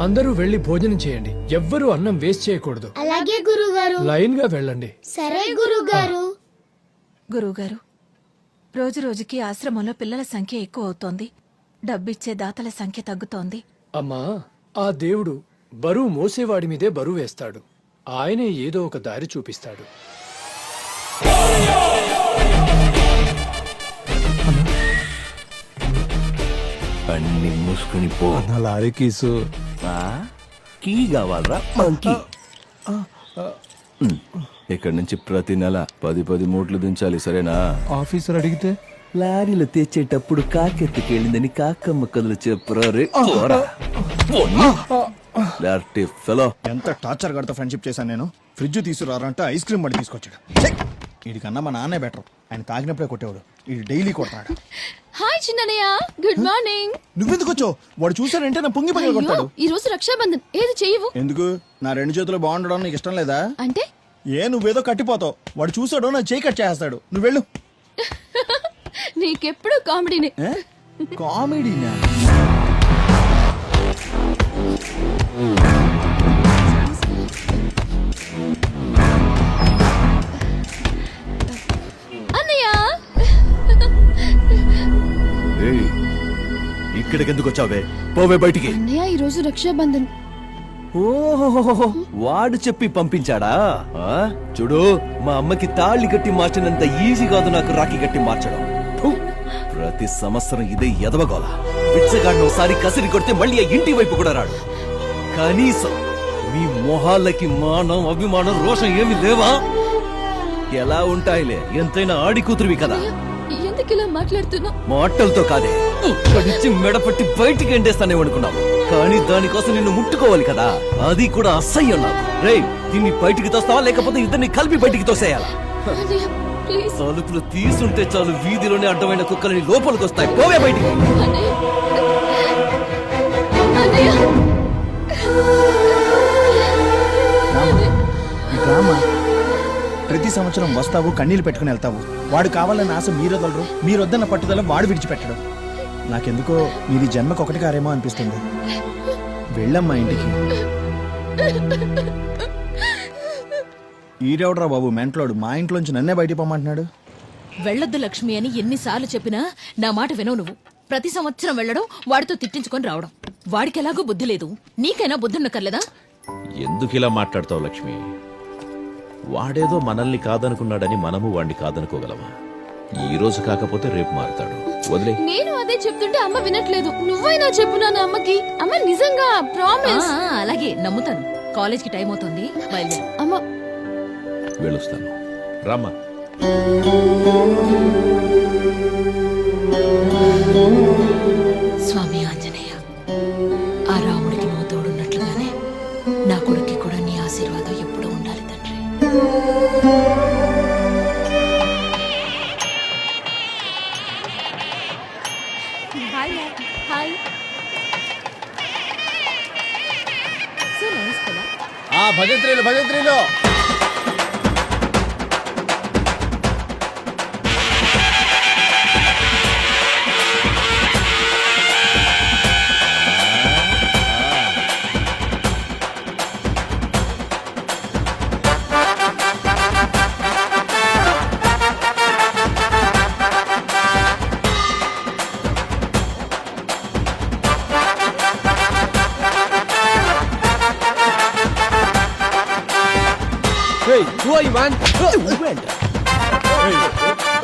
అందరూ వెళ్లి భోజనం చేయండి. ఎవ్వరూ అన్నం వేస్ట్ చేయకూడదు. అలాగే గురుగారు. లైన్ గా వెళ్ళండి. సరే గురుగారు. గురువుగారు, రోజు రోజుకి ఆశ్రమంలో పిల్లల సంఖ్య ఎక్కువ అవుతోంది. డబ్బిచ్చే దాతల సంఖ్య తగ్గుతోంది. అమ్మా, ఆ దేవుడు బరువు మోసేవాడి మీదే బరువు వేస్తాడు. ఆయనే ఏదో ఒక దారి చూపిస్తాడు. అన్ని మూసుకుని పో. లారీ కీసు కీ కావాలరా మంకీ. ఇక్కడ నుంచి ప్రతి నెల 10 మూట్లు దించాలి, సరేనా? ఆఫీసర్ అడిగితే లారీలు తెచ్చేటప్పుడు కాకెత్తుకెళ్ళిందని కాకమ్మ కథలు చెప్పరా రే. ఎంత టార్చర్ గడతా ఫ్రెండ్షిప్ చేశాను నేను. ఫ్రిడ్జ్ తీసుకురారంటే ఐస్ క్రీమ్ మడి తీసుకొచ్చాడు. వీడికన్నా మా నాన్నే బెటర్. ఆయన తాగినప్పుడే కొట్టేవాడు, వీడు డైలీ కొడతాడు. Hi Chinnayya, good morning. నువ్వెందుకు వచ్చావు? వాడు చూసాడంటే నా పొంగి పగిలి కొడతాడు. ఈ రోజు రక్షాబంధన్, ఏది చెయ్యవు? ఎందుకు? నా 2 చేతులు బాగుండడం నీకు ఇష్టం లేదా? అంటే నువ్వేదో కట్టిపోతావు. వాడు చూసాడు, నా చేయి కట్ చేస్తాడు. నువ్వు వెళ్ళు. నీకెప్పుడు కామెడీనే. కామెడీనా? అన్నయ్య, ఇక్కడికి ఎందుకు వచ్చావే? పోవే బయటికి. అన్నయ్య ఈ రోజు రక్షాబంధన్. ఓహో, వాడు చెప్పి పంపించాడా? చూడు, మా అమ్మకి తాళి కట్టి మార్చినంత ఈజీ కాదు నాకు రాఖీ కట్టి మార్చడం. ప్రతి సంవత్సరం ఇదే ఎదవగోల. పిచ్చగాడిని ఒకసారి కసిరి కొడితే మళ్ళీ ఆ ఇంటి వైపు కూడా రాడు. కనీసం మీ మొహాలకి మానం, అభిమానం, రోషం ఏమి లేవా? ఎలా ఉంటాయిలే, ఎంతైనా ఆడి కూతురువి కదా. ఎందుకు ఇలా మాట్లాడుతున్నా? మాటలతో కాదే, ఇక్కడిచ్చి మెడపట్టి బయటికి ఎండేస్తానే అనుకున్నావు. కానీ దానికోసం నిన్ను ముట్టుకోవాలి కదా, అది కూడా అసహ్యం నాకు. రేయ్, దీన్ని బయటికి తోస్తావా లేకపోతే ఇద్దరిని కలిపి బయటికి తోసేయాలా? తలుపులు తీసుంటే చాలు, వీధిలోనే అడ్డమైన కుక్కలని లోపలికి వస్తాయి. పోవే బయటికి. ప్రతి సంవత్సరం వస్తావు, కన్నీళ్ళు పెట్టుకుని వెళ్తావు. వాడు కావాలన్న ఆశ మీరొదలరు, మీరొద్దన్న పట్టుదల వాడు విడిచిపెట్టడు. నాకెందుకో మీది జన్మకు ఒకటి కారేమో అనిపిస్తుంది. వెళ్ళమ్మా ఇంటికి. ఈడెవడరా బాబు మెంట్లోడు, మా ఇంట్లోంచి నన్నే బయటికి పొమ్మంటున్నాడు. వెళ్ళొద్దు లక్ష్మి అని ఎన్నిసార్లు చెప్పినా నా మాట వినవు నువ్వు. ప్రతి సంవత్సరం వెళ్ళడం, వాడితో తిట్టించుకొని రావడం. వాడికి ఎలాగో బుద్ధి లేదు, నీకైనా బుద్ధి ఉండక్కర్లేదా? ఎందుకు ఇలా మాట్లాడతావు లక్ష్మి? వాడేదో మనల్ని కాదనుకున్నాడని మనము వాడిని కాదనుకోగలమా? ఈ రోజు కాకపోతే రేపు మారుతాడు. వదిలే. నేను అదే చెప్తుంటే అమ్మ వినట్లేదు. నువ్వైనా చెప్పు నాన్న అమ్మకి. అమ్మ నిజంగా ప్రామిస్. అలాగే నమ్ముతాను. కాలేజ్కి టైం అవుతుంది, బయలుదేరు. అమ్మ వెళ్ళొస్తాను. రామ్మా. స్వామి ఆంజనేయ, ఆ రాముడికి నువ్వు తోడున్నట్లుగానే నా కొడుక్కి కూడా నీ ఆశీర్వాదం ఎప్పుడూ ఉండాలి తండ్రి. Hi hi. సో నైస్ కదా. భజంత్రీలు భజంత్రీలు.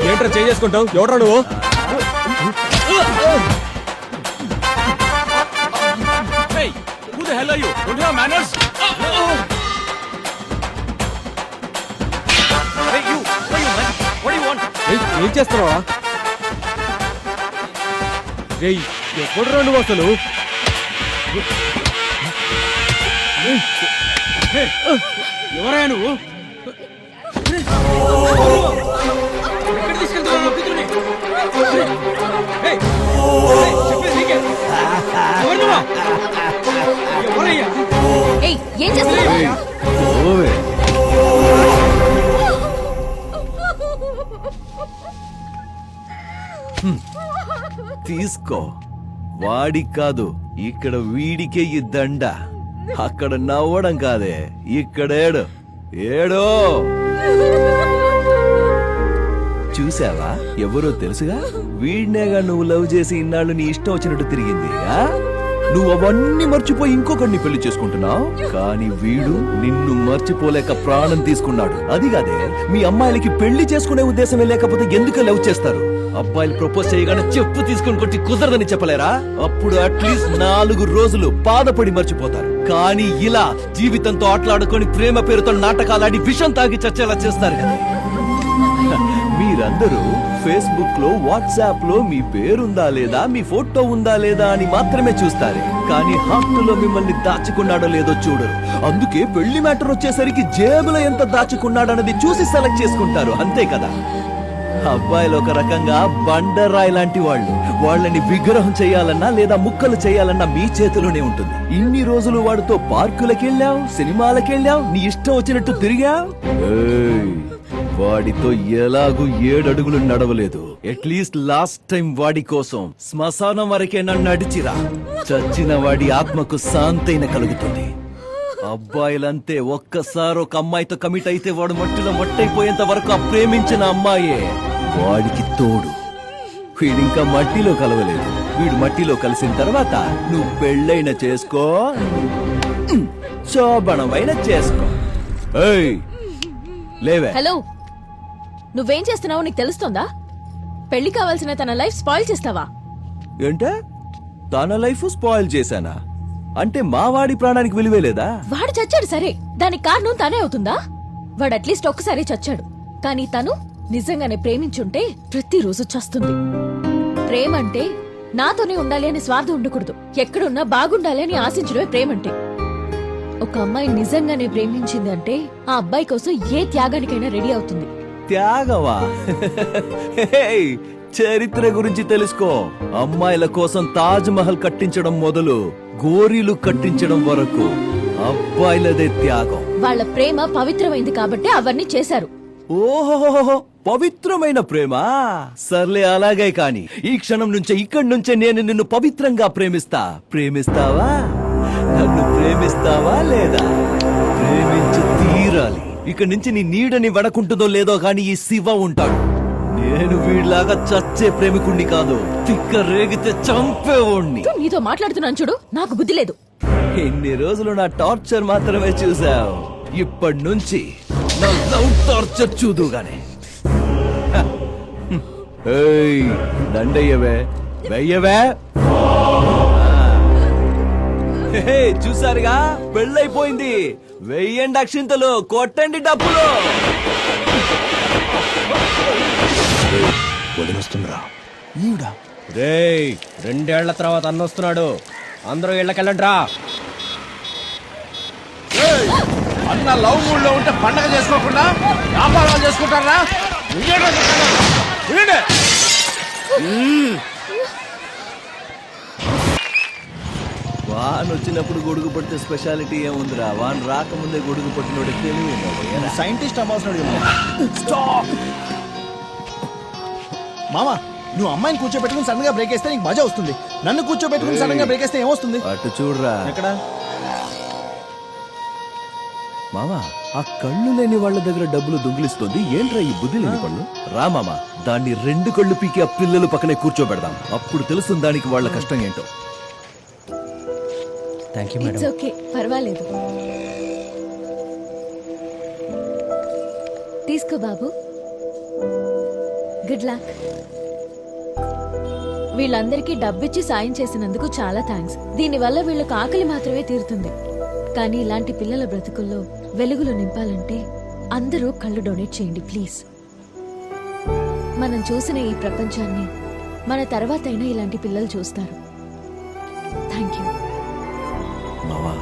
ఏంట్రా చేసుకుంటావు? ఎవడ్రా నువ్వు? ఏం చేస్తున్నావా? ఎప్పుడురా నువ్వు అసలు? ఎవరా నువ్వు? ఏం చేస్తున్నావు? తీసుకో. వాడికి కాదు, ఇక్కడ వీడికే ఈ దండ. అక్కడ నవ్వడం కాదే, ఇక్కడేడు ఏడో. చూసావా, ఎవరో తెలుసుగా? వీడినేగా నువ్వు లవ్ చేసి ఇన్నాళ్ళు నీ ఇష్టం వచ్చినట్టు తిరిగింది. నువ్వు అవన్నీ మర్చిపోయి ఇంకొకరిని పెళ్లి చేసుకుంటున్నావు. కానీ వీడు నిన్ను మర్చిపోలేక ప్రాణం తీసుకున్నాడు. అది కాదే, మీ అమ్మాయిలకి పెళ్లి చేసుకునే ఉద్దేశమే లేకపోతే ఎందుకు లవ్ చేస్తారు? అబ్బాయిలు ప్రపోజ్ చేయగానే చెప్పు తీసుకుని కొట్టి కుదరదని చెప్పలేరా? అప్పుడు అట్లీస్ట్ 4 రోజులు బాధపడి మర్చిపోతారు. కానీ ఇలా జీవితంతో ఆటలాడుకొని ప్రేమ పేరుతో నాటకాలాడి విషం తాగి చచ్చేలా చేస్తారు కదా. మీరందరూ ఫేస్బుక్ లో, వాట్సాప్ లో మీ పేరుందా లేదా, మీ ఫోటో ఉందా లేదా అని మాత్రమే చూస్తారు. కానీ హార్ట్ లో మిమ్మల్ని దాచుకున్నాడో లేదో చూడరు. అందుకే పెళ్లి మ్యాటర్ వచ్చేసరికి జేబులో ఎంత దాచుకున్నాడన్నది చూసి సెలెక్ట్ చేసుకుంటారు. అంతే కదా. అబ్బాయిలు ఒక రకంగా బండరాయి లాంటి వాళ్ళు. వాళ్ళని విగ్రహం చేయాలన్నా లేదా ముక్కలు చేయాలన్నా మీ చేతిలోనే ఉంటుంది. ఇన్ని రోజులు వాడితో పార్కులకెళ్ళావు, సినిమాలకెళ్ళావు, నీ ఇష్టం వచ్చినట్టు తిరిగావు. వాడితో ఎలాగూ 7 అడుగులు నడవలేదు. అట్లీస్ట్ లాస్ట్ టైం వాడి కోసం శ్మశానం వరకే నన్ను నడిచిరా. చచ్చిన వాడి ఆత్మకు శాంతైన కలుగుతుంది. అబ్బాయిలంతే, ఒక్కసారి ఒక అమ్మాయితో కమిట్ అయితే వాడు మట్టిలో మట్టయిపోయేంత వరకు ఆ ప్రేమించిన అమ్మాయే వాడికి తోడు. వీడింకా మట్టిలో కలవలేదు. వీడు మట్టిలో కలిసిన తర్వాత నువ్వు పెళ్ళైన చేసుకో, శోభనమైన చేసుకో. లేవే. హలో, నువ్వేం చేస్తున్నావో నీకు తెలుస్తోందా? పెళ్లి కావాల్సిన తన లైఫ్ స్పాయిల్ చేస్తావా? ఏంటే, తన లైఫ్ స్పాయిల్ చేశానా? అంటే మా వాడి ప్రాణానికి విలువే లేదా? వాడు చచ్చాడు సరే, దానికి కారణం తనే అవుతుందా? వాడు అట్లీస్ట్ ఒక్కసారి చచ్చాడు. కానీ తను నిజంగానే ప్రేమించుంటే ప్రతిరోజు చస్తుంది. ప్రేమ అంటే నాతోనే ఉండాలి అని స్వార్థం ఉండకూడదు. ఎక్కడున్నా బాగుండాలి అని ఆశించడమే ప్రేమంటే. ఒక అమ్మాయి నిజంగానే ప్రేమించింది అంటే ఆ అబ్బాయి కోసం ఏ త్యాగానికైనా రెడీ అవుతుంది. త్యాగవా? చరిత్ర గురించి తెలుసుకో. అమ్మాయిల కోసం తాజ్ మహల్ కట్టించడం మొదలు గోరీలు కట్టించడం వరకు అబ్బాయిలదే త్యాగం. వాళ్ళ ప్రేమ పవిత్రమైంది కాబట్టి అవన్నీ చేశారు. ఓహో, పవిత్రమైన ప్రేమ. సర్లే, అలాగే. కాని ఈ క్షణం నుంచే, ఇక్కడి నుంచే నేను నిన్ను పవిత్రంగా ప్రేమిస్తా. ప్రేమిస్తావా? నన్ను ప్రేమిస్తావా లేదా? ప్రేమించి తీరాలి. ఇక్కడి నుంచి నీ నీడని వడకుంటుందో లేదో గాని ఈ శివ ఉంటాడు. నేను వీడిలాగా చచ్చే ప్రేమికుణ్ణి కాదు, తిక్క రేగితే చంపేవాణ్ణి. నీతో మాట్లాడుతున్నాను చూడు, నాకు బుద్ధి లేదు. ఇన్ని రోజులు నా టార్చర్ మాత్రమే చూసావు. ఇప్పటి నుంచి నా లవ్ టార్చర్ చూదుగానే. దండయ్యవే, వెయ్యవే. చూసారుగా, పెళ్ళైపోయింది. వెయ్యండి అక్షింతలు, కొట్టండి డబ్బులు. వదిలేస్తుందిరా ఈవిడ. రేయ్, 2 ఏళ్ల తర్వాత అన్న వస్తున్నాడు. అందరూ ఇళ్ళకెళ్ళండి రా. అన్న లవ్ మూడ్ లో ఉంటే పండగ చేసుకోకుండా వ్యాపారాలు చేసుకుంటారా? వాన్ వచ్చినప్పుడు గొడుగు పడితే స్పెషాలిటీ ఏముందిరా? వాన్ రాకముందే గొడుగు పట్టినోడు తెలివి. సైంటిస్ట్ అవ్వాల్సిన మామా, నువ్వు అమ్మాయిని కూర్చోబెట్టుకుని సడన్ గా బ్రేక్ వేస్తే నీకు మజా వస్తుంది. నన్ను కూర్చోబెట్టుకుని సడన్ గా బ్రేక్ వేస్తే ఏమొస్తుంది? అటు చూడరా. ఎక్కడ? మామా, ఆ కళ్ళు లేని వాళ్ళ దగ్గర డబ్బులు దొంగిలిస్తుంది ఏంట్రా ఈ బుద్ధి లేని పళ్ళు? రా మామా, దాన్ని 2 కళ్ళు పీకి ఆ పిల్లలు పక్కనే కూర్చోబెడదాం. అప్పుడు తెలుస్తుంది దానికి వాళ్ళ కష్టం ఏంటో. థ్యాంక్ యూ ఇట్స్ ఓకే, పర్వాలేదు. తీసుకో బాబు. Good luck. వీళ్ళందరికీ డబ్బిచ్చి సాయం చేసినందుకు చాలా థ్యాంక్స్. దీనివల్ల వీళ్ళకు ఆకలి మాత్రమే తీరుతుంది. కానీ ఇలాంటి పిల్లల బ్రతుకుల్లో వెలుగులు నింపాలంటే అందరూ కళ్ళు డొనేట్ చేయండి ప్లీజ్. మనం చూసిన ఈ ప్రపంచాన్ని మన తర్వాతైనా ఇలాంటి పిల్లలు చూస్తారు. Thank you. మావా,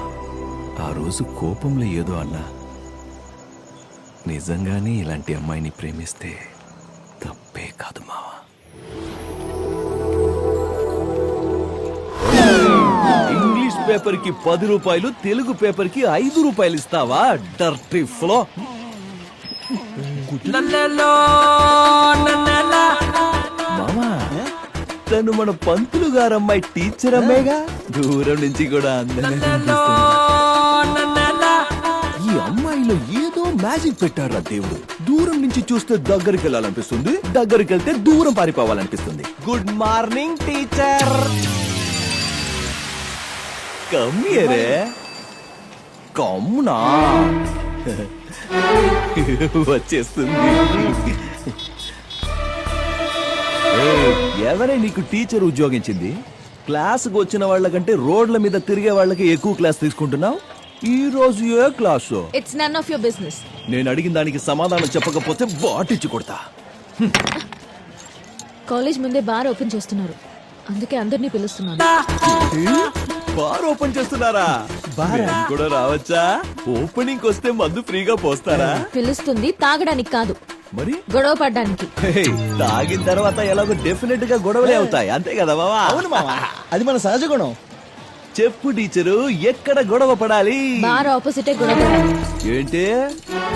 ఆ రోజు కోపంలో ఏదో అన్నా. నిజంగానే ఇలాంటి అమ్మాయిని ప్రేమిస్తే తప్పే కాదు మావా. ఇంగ్లీష్ పేపర్ కి 10 రూపాయలు, తెలుగు పేపర్ కి 5 రూపాయలు ఇస్తావా? Dirty flow. మామా, తను మన పంతులు గారమ్మాయి టీచర్ అమ్మాయిగా దూరం నుంచి కూడా అందంగా కనిపిస్తుంది. ఈ అమ్మాయిలో ఏదో మ్యాజిక్ పెట్టారా దేవుడు. దూరం నుంచి చూస్తే దగ్గరికి వెళ్ళాలనిపిస్తుంది, దగ్గరికి వెళ్తే దూరం పారిపోవాలనిపిస్తుంది. Good morning teacher. కమ్మియరే కమ్మునా వచ్చేస్తుంది. ఎవరే నీకు టీచర్ ఉద్యోగించింది? క్లాసుకు వచ్చిన వాళ్ళకంటే రోడ్ల మీద తిరిగే వాళ్ళకి ఎక్కువ క్లాస్ తీసుకుంటున్నావు. ఈ రోజు ఏ class? It's none of your business. నేను అడిగిన దానికి సమాధానం చెప్పకపోతే బాటిచ్చి కొడతా. కాలేజ్ ముందే బార్ ఓపెన్ చేస్తున్నారు, అందుకే అందరినీ పిలుస్తున్నాను. బార్ ఓపెన్ చేస్తున్నారా? మేము కూడా రావచ్చా? ఓపెనింగ్ వస్తే మందు ఫ్రీగా పోస్తారా? పిలుస్తుంది తాగడానికి కాదు, మరి గొడవ పడ్డానికి. హే, తాగిన తర్వాత ఎలాగో డెఫినెట్ గా గొడవలే అవుతాయి, అంతే కదా బావా? అవును మావా, అది మన సహజ గుణం. చెప్పు టీచరు, ఎక్కడ గొడవ పడాలి? బార్ ఆపోజిటే గొడవ పడాలి. ఏంటి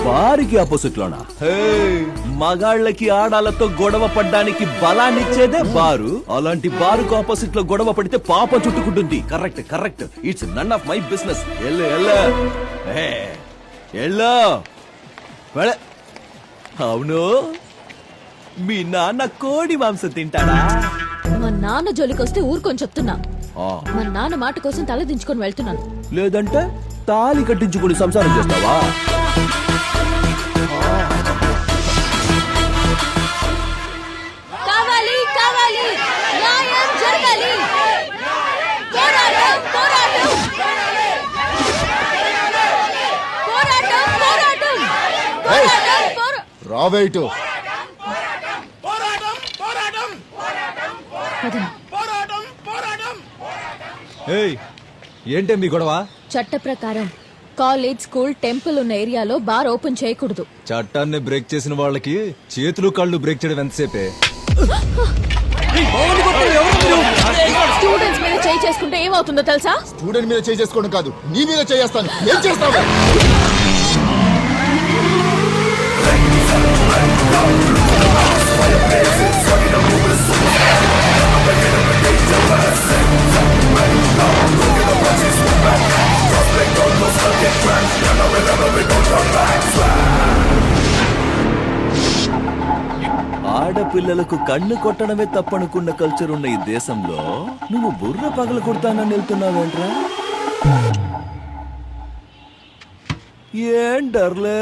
బారికి ఆపోజిట్ లోనా? మగాళ్ళకి ఆడాలతో గొడవ పడ్డానికి బలాన్నిచ్చేదే బారు. అలాంటి బారుకు ఆపోజిట్ లో గొడవ పడితే పాప చుట్టుకుంటుంది. Correct correct. It's none of my business. ఎల్లో అవును, మీ నాన్న కోడి మాంసం తింటాడా? మా నాన్న జోలికొస్తే ఊరుకొని చెప్తున్నా. మా నాన్న మాట కోసం తల దించుకొని వెళ్తున్నాను. లేదంటే తాళి కట్టించుకుని సంసారం చేస్తావా? కావాలి కావాలి, న్యాయం జరగాలి. పోరాటం పోరాటం పోరాటం పోరాటం పోరాటం. రావేటు ఏంటే మీ గొడవ? చట్ట ప్రకారం కాలేజ్, స్కూల్, టెంపుల్ ఉన్న ఏరియాలో బార్ ఓపెన్ చేయకూడదు. చట్టాన్ని బ్రేక్ చేసిన వాళ్ళకి చేతులు కళ్ళు బ్రేక్ చేయడం ఎంతసేపే? స్టూడెంట్స్ మీద చేయి చేసుకుంటే ఏమవుతుందో తెలుసా? స్టూడెంట్ మీద చేసుకోవడం కాదు, నీ మీద చేస్తాను. ఏం చేస్తావు? ఆడపిల్లలకు కన్ను కొట్టడమే తప్పనుకున్న కల్చర్ ఉన్న ఈ దేశంలో నువ్వు బుర్ర పగల కొడతానని వెళ్తున్నావేంట్రా? ఏం డర్లే?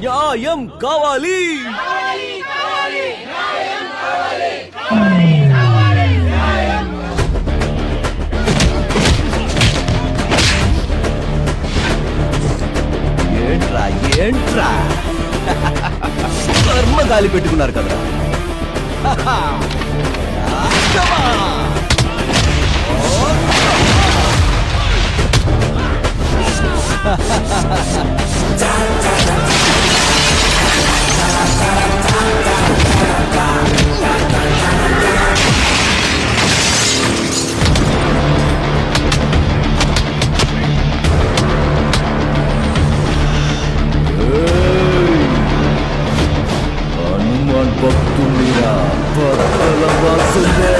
న్యాయం కావాలి. ఏంట్రా ఏంట్రా కర్మ గాలి పెట్టుకున్నారు కదా. హనుమాన్ భక్తుడిరా, భక్తుల వాసుడే.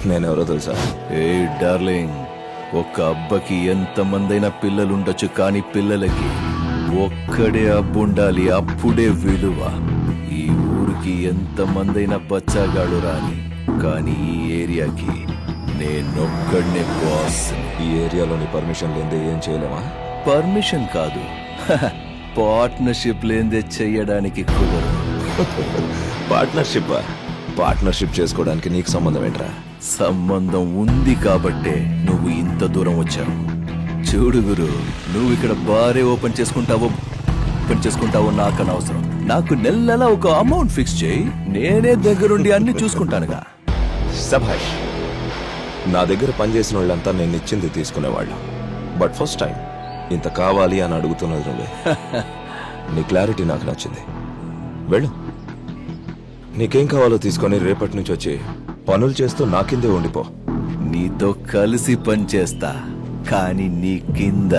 నేనెవరో తెలుసా? ఏ డార్లింగ్, ఒక్క అబ్బకి ఎంతమందైనా పిల్లలుండొచ్చు, కానీ పిల్లలకి ఒక్కడే అబ్బుండాలి, అప్పుడే విలువ. ఈ ఊరికి ఎంతమందైనా బచ్చాగాడు రాని, కానీ ఈ ఏరియాకి నేనొక్కడనే బాస్. ఈ ఏరియాలోని పర్మిషన్ లేదే ఏం చేయలేమా? పర్మిషన్ కాదు, పార్ట్నర్షిప్ లేదే చెయ్యడానికి కుదరదు. పార్ట్నర్షిప్ చేసుకోవడానికి నీకు సంబంధం ఏంట్రా? సంబంధం ఉంది కాబట్టే నువ్వు ఇంత దూరం వచ్చావు. చూడు గురు, నువ్వు ఇక్కడ బారే ఓపెన్ చేసుకుంటావో నాకు అనవసరం. నాకు నెల ఒక అమౌంట్ ఫిక్స్ చేయి, నేనే దగ్గరుండి అన్ని చూసుకుంటానుగా. సభాష్. నా దగ్గర పనిచేసిన వాళ్ళంతా నేను ఇచ్చింది తీసుకునేవాళ్ళు. బట్ ఫస్ట్ టైం ఇంత కావాలి అని అడుగుతున్నది నువ్వే. నీ క్లారిటీ నాకు నచ్చింది. వెళ్ళు, నీకేం కావాలో తీసుకొని రేపటి నుంచి వచ్చి పనులు చేస్తూ నా కిందే ఉండిపో. నీతో కలిసి పని చేస్తా, కానీ నీ కింద.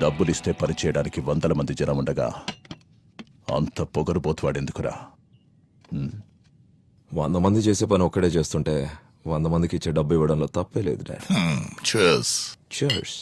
డబ్బులిస్తే పని చేయడానికి 100 మంది జనం ఉండగా అంత పొగరుబోతువాడెందుకురా? 100 మంది చేసే పని ఒక్కడే చేస్తుంటే 100 మందికి ఇచ్చే డబ్బు ఇవ్వడంలో తప్పే లేదు డాడ్. Cheers. Cheers.